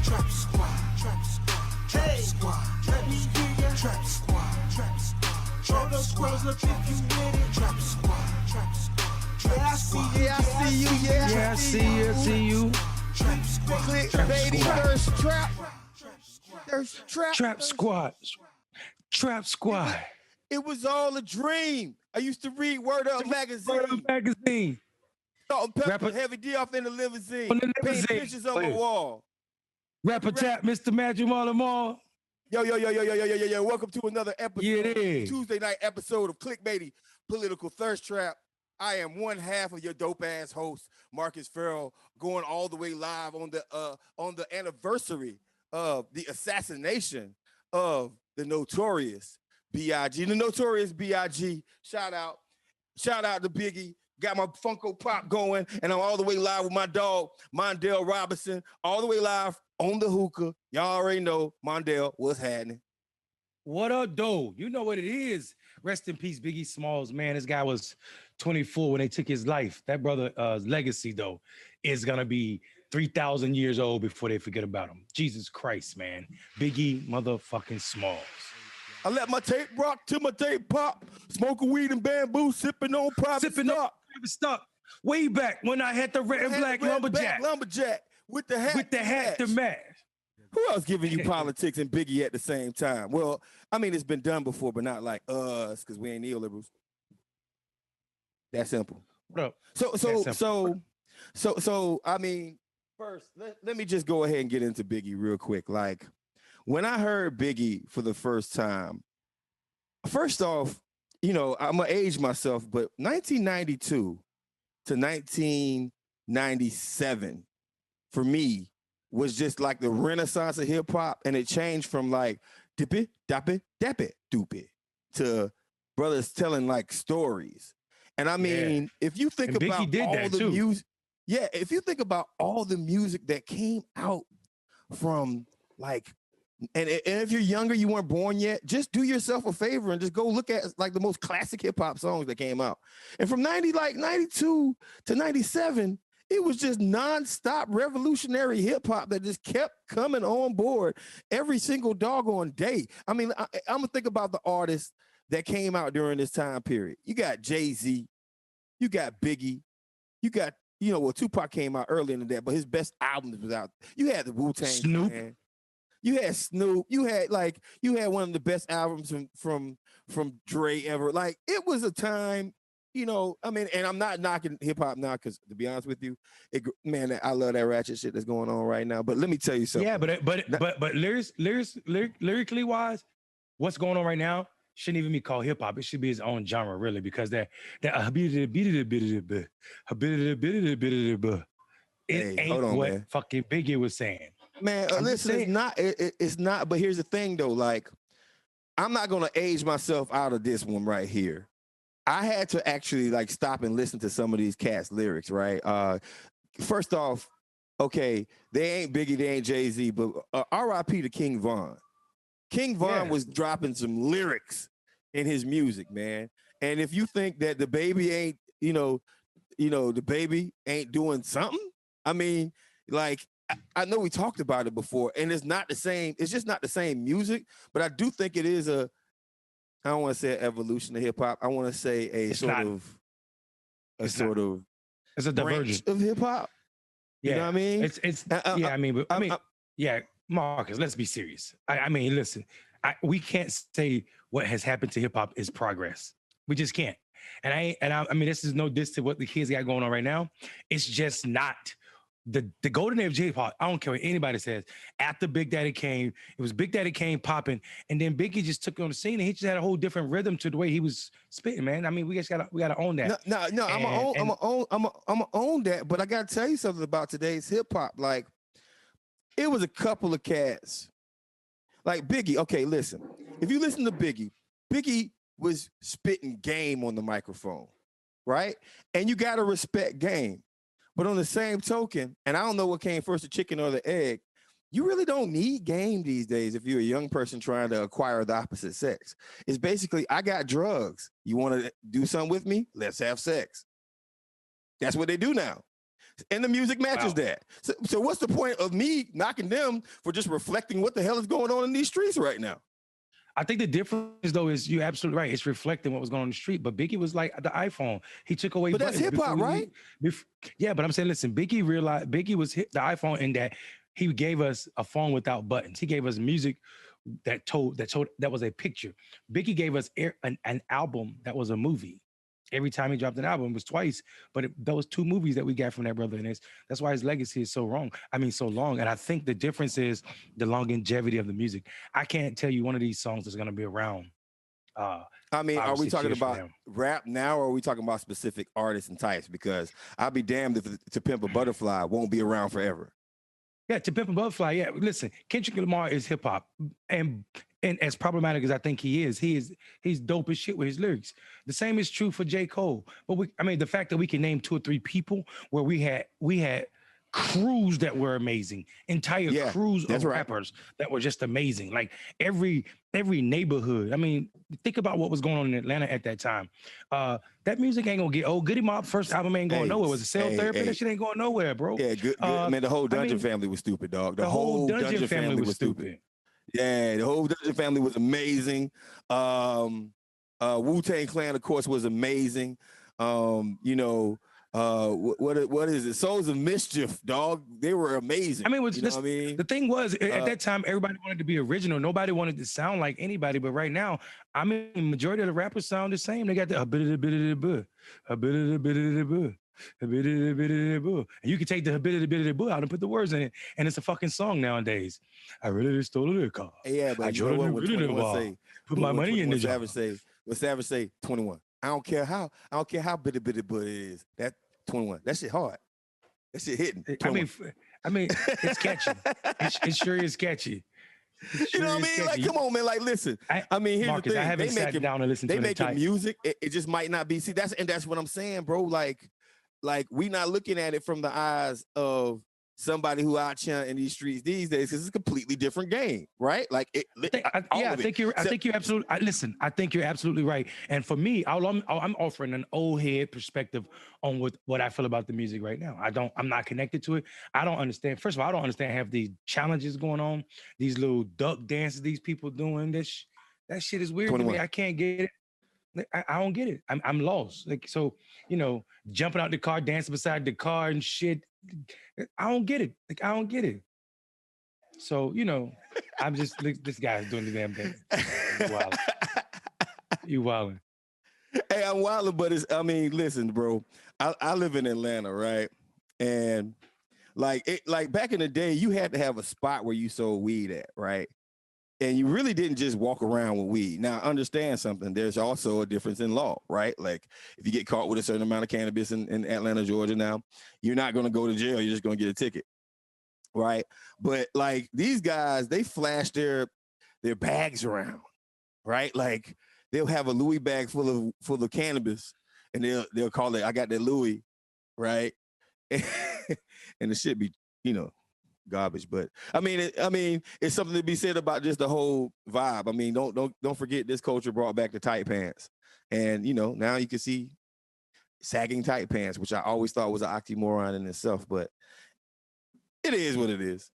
Trap squad, trap squad, trap squad. Let me hear ya. Trap squad, trap squad. All those squads look if you with it. Trap squad, trap squad. Yeah, I see you. Yeah, I see you. Yeah, I see you. I see you. Trap squad, Clickbaity, thirst trap. Thirst trap. Trap squad. Trap squad. It was all a dream. I used to read Word Up magazine. Word Up magazine. Salt and pepper, Rapper, heavy D off in the limousine. on the Painting limousine. pictures on my wall. Rapper Tap, Mr. Magic Mall. Yo. Welcome to another episode. Yeah, it is. Tuesday night episode of Clickbaity Political Thirst Trap. I am one half of your dope ass host, Marcus Farrell, going all the way live on the anniversary of the assassination of the Notorious BIG. The Notorious BIG. Shout out to Biggie. Got my Funko Pop going, and I'm all the way live with my dog, Mondale Robinson, all the way live on the hookah. Y'all already know, Mondale, what's happening? What up, though? You know what it is. Rest in peace, Biggie Smalls, man. This guy was 24 when they took his life. That brother's legacy, though, is going to be 3,000 years old before they forget about him. Jesus Christ, man. Biggie motherfucking Smalls. I let my tape rock till my tape pop. Smoking weed and bamboo, sipping on private stock. Way back when I had the red and black lumberjack. With the hat to match. Who else giving you politics and Biggie at the same time? Well, I mean, it's been done before, but not like us, because we ain't neoliberals. That simple. What up? So I mean, first, let me just go ahead and get into Biggie real quick. Like, when I heard Biggie for the first time, first off, you know, I'm gonna age myself, but 1992 to 1997 for me was just like the renaissance of hip hop, and it changed from like dippy, dappy, dappy, doopy to brothers telling like stories. And I mean, if you think about all the music, if you think about all the music that came out from like, and if you're younger, you weren't born yet, just do yourself a favor and just go look at like the most classic hip hop songs that came out. And from 92 to 97, it was just nonstop revolutionary hip hop that just kept coming on board every single doggone day. I mean, I'm gonna think about the artists that came out during this time period. You got Jay-Z, you got Biggie, you got, you know, well, Tupac came out earlier than that, but his best albums was out. You had the Wu-Tang Snoop. Clan. You had Snoop. You had one of the best albums from Dre ever. Like, it was a time, you know. I mean, and I'm not knocking hip hop now, because to be honest with you, man, I love that ratchet shit that's going on right now. But let me tell you something. Yeah, but lyrically wise, what's going on right now shouldn't even be called hip hop. It should be its own genre, really, because it ain't what man. Fucking Biggie was saying. Man, listen, it's not. But here's the thing, though. Like, I'm not gonna age myself out of this one right here. I had to actually like stop and listen to some of these cats' lyrics. Right. First off, okay, they ain't Biggie, they ain't Jay-Z, but R.I.P. to King Von. King Von was dropping some lyrics in his music, man. And if you think that the baby ain't, the baby ain't doing something, I mean, like, I know we talked about it before, and it's not the same. It's just not the same music, but I do think it is I don't want to say an evolution of hip hop. I want to say it's a divergence of hip hop. Yeah. You know what I mean? Marcus, let's be serious. I mean, listen, we can't say what has happened to hip hop is progress. We just can't. And I mean, this is no diss to what the kids got going on right now. It's just not the golden age of hip hop. I don't care what anybody says. After Big Daddy Kane, it was Big Daddy Kane popping, and then Biggie just took on the scene, and he just had a whole different rhythm to the way he was spitting, man. I mean, we gotta own that. No, I'm gonna own that, but I gotta tell you something about today's hip hop. Like, it was a couple of cats, like Biggie. Okay, listen. If you listen to Biggie was spitting game on the microphone, right? And you gotta respect game. But on the same token, and I don't know what came first, the chicken or the egg, you really don't need game these days if you're a young person trying to acquire the opposite sex. It's basically, I got drugs. You want to do something with me? Let's have sex. That's what they do now. and the music matches Wow. that. So what's the point of me knocking them for just reflecting what the hell is going on in these streets right now? I think the difference though is you're absolutely right. It's reflecting what was going on in the street. But Biggie was like the iPhone. He took away But that's buttons hip hop, right? yeah, but I'm saying, listen, Biggie realized Biggie was hit the iPhone in that he gave us a phone without buttons. He gave us music that was a picture. Biggie gave us an album that was a movie. Every time he dropped an album, it was twice, but those two movies that we got from that brother, and that's why his legacy is so wrong. I mean, so long. And I think the difference is the longevity of the music. I can't tell you one of these songs that's going to be around. I mean, 5 are or we 6 talking years from about now. rap now, or are we talking about specific artists and types? Because I'll be damned if To Pimp a Butterfly won't be around forever. Yeah, To Pimp a Butterfly. Yeah, listen, Kendrick Lamar is hip hop, and as problematic as I think he's dope as shit with his lyrics. The same is true for J. Cole. But I mean, the fact that we can name 2 or 3 people where we had crews that were amazing, entire Yeah, crews that's of right. rappers that were just amazing. Like every neighborhood. I mean, think about what was going on in Atlanta at that time. That music ain't gonna get old. Goody Mob first album ain't going nowhere. Was it Cell Therapy? That shit ain't going nowhere, bro. Yeah, good. Man, the whole I Dungeon mean, family was stupid, dog. the whole Dungeon family was stupid. Yeah, the whole Dungeon family was amazing. Wu-Tang Clan, of course, was amazing. What is it? Souls of Mischief, dog. They were amazing. I mean, the thing was at that time, everybody wanted to be original. Nobody wanted to sound like anybody. But right now, I mean, majority of the rappers sound the same. They got the a bit of the and you can take the bit out and put the words in it, and it's a fucking song nowadays. I really stole a car. Yeah, but I you know what? When 21 say, put my money in the jar. When Savage say 21, I don't care how bitty it is. That 21, that shit hard. That shit hitting. 21. I mean, it's catchy. It sure is catchy. You know what I mean? Like, come on, man. Like, listen. I mean, here's Marcus, the thing. I haven't sat down and listened to it. They making music. It just might not be. See, that's what I'm saying, bro. Like we not looking at it from the eyes of somebody who out here in these streets these days, because it's a completely different game, right? Like I think you're absolutely. Listen, I think you're absolutely right. And for me, I'm offering an old head perspective on what I feel about the music right now. I'm not connected to it. I don't understand. First of all, I don't understand half the challenges going on. These little duck dances these people doing. That shit is weird 21. To me. I can't get it. I don't get it. I'm lost. Like, so, jumping out the car, dancing beside the car and shit. I don't get it. Like, I don't get it. So, I'm just, this guy's doing the damn thing. You wildin'. Hey, I'm wildin', but listen, bro. I live in Atlanta, right? And like back in the day, you had to have a spot where you sold weed at, right? And you really didn't just walk around with weed. Now, understand something. There's also a difference in law, right? Like, if you get caught with a certain amount of cannabis in Atlanta, Georgia now, you're not going to go to jail. You're just going to get a ticket, right? But, like, these guys, they flash their bags around, right? Like, they'll have a Louis bag full of cannabis, and they'll call it, I got that Louis, right? And the shit be, garbage, but I mean, it's something to be said about just the whole vibe. I mean, don't forget this culture brought back the tight pants, and now you can see sagging tight pants, which I always thought was an oxymoron in itself, but it is what it is.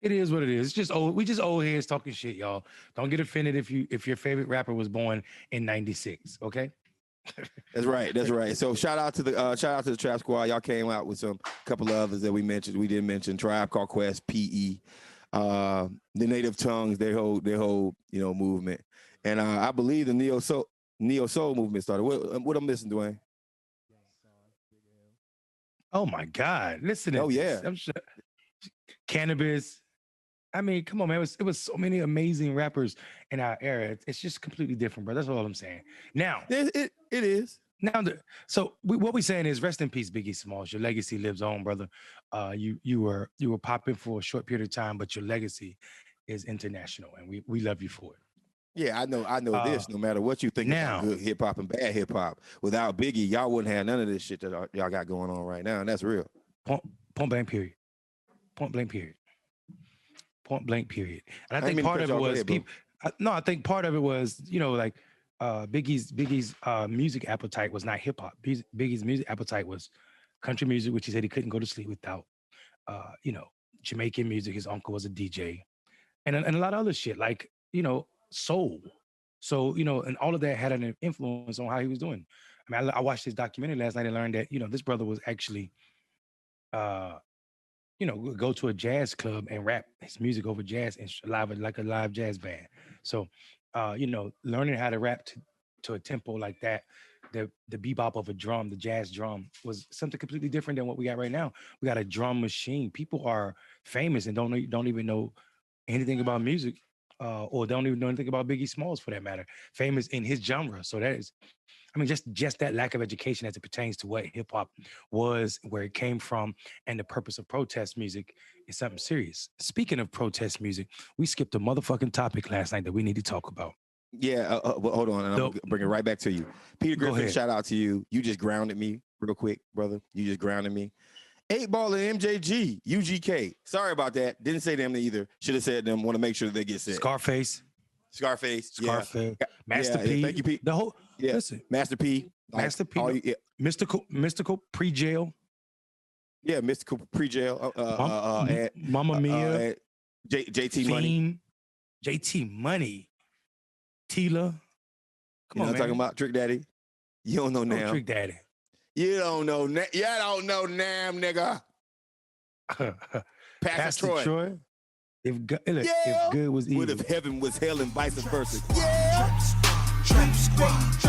It is what it is. It's just old. We just old heads talking shit, y'all. Don't get offended if your favorite rapper was born in '96. Okay. That's right. So shout out to the Trap Squad. Y'all came out with some couple of others that we mentioned. We didn't mention Tribe Called Quest, PE, the Native Tongues, their whole movement, and I believe the Neo Soul movement started. What I'm missing, Dwayne? Oh my God! Listen. Oh yeah. I'm sure. Cannabis. I mean, come on, man. It was so many amazing rappers in our era. It's just completely different, bro. That's all I'm saying. Now, it is. Now, what we're saying is, rest in peace, Biggie Smalls. Your legacy lives on, brother. You were popping for a short period of time, but your legacy is international, and we love you for it. Yeah, I know this. No matter what you think about good hip hop and bad hip hop, without Biggie, y'all wouldn't have none of this shit that y'all got going on right now, and that's real. Point blank period. Point blank period. Point blank period. And I think part of it was people. No, I think part of it was Biggie's music appetite was not hip hop. Biggie's music appetite was country music, which he said he couldn't go to sleep without. You know, Jamaican music. His uncle was a DJ, and a lot of other shit like soul. So and all of that had an influence on how he was doing. I mean, I watched his documentary last night and learned that this brother was actually uh go to a jazz club and rap his music over jazz and live like a live jazz band. So, learning how to rap to a tempo like that, the bebop of a drum, the jazz drum, was something completely different than what we got right now. We got a drum machine. People are famous and don't even know anything about music, or don't even know anything about Biggie Smalls for that matter. Famous in his genre. So that is, I mean, just that lack of education as it pertains to what hip hop was, where it came from, and the purpose of protest music is something serious. Speaking of protest music, we skipped a motherfucking topic last night that we need to talk about. Yeah, well, hold on, and I'm gonna bring it right back to you. Peter Griffin, shout out to you. You just grounded me real quick, brother. You just grounded me. 8 Ball and MJG, UGK. Sorry about that. Didn't say them either. Should have said them. Want to make sure they get said. Scarface. Yeah. Master P. Thank you, P. The whole listen. Master P. Master P. Mystical pre-jail. Yeah, Mystical pre-jail. Mama Mia. JT Money. JT Money. Tila. Come on, man. Talking about Trick Daddy. You don't know now. Trick Daddy. You don't know. You don't know Nam, nigga. Pastor Troy. If good was evil. What if heaven was hell and vice versa? Yeah. Trap squad.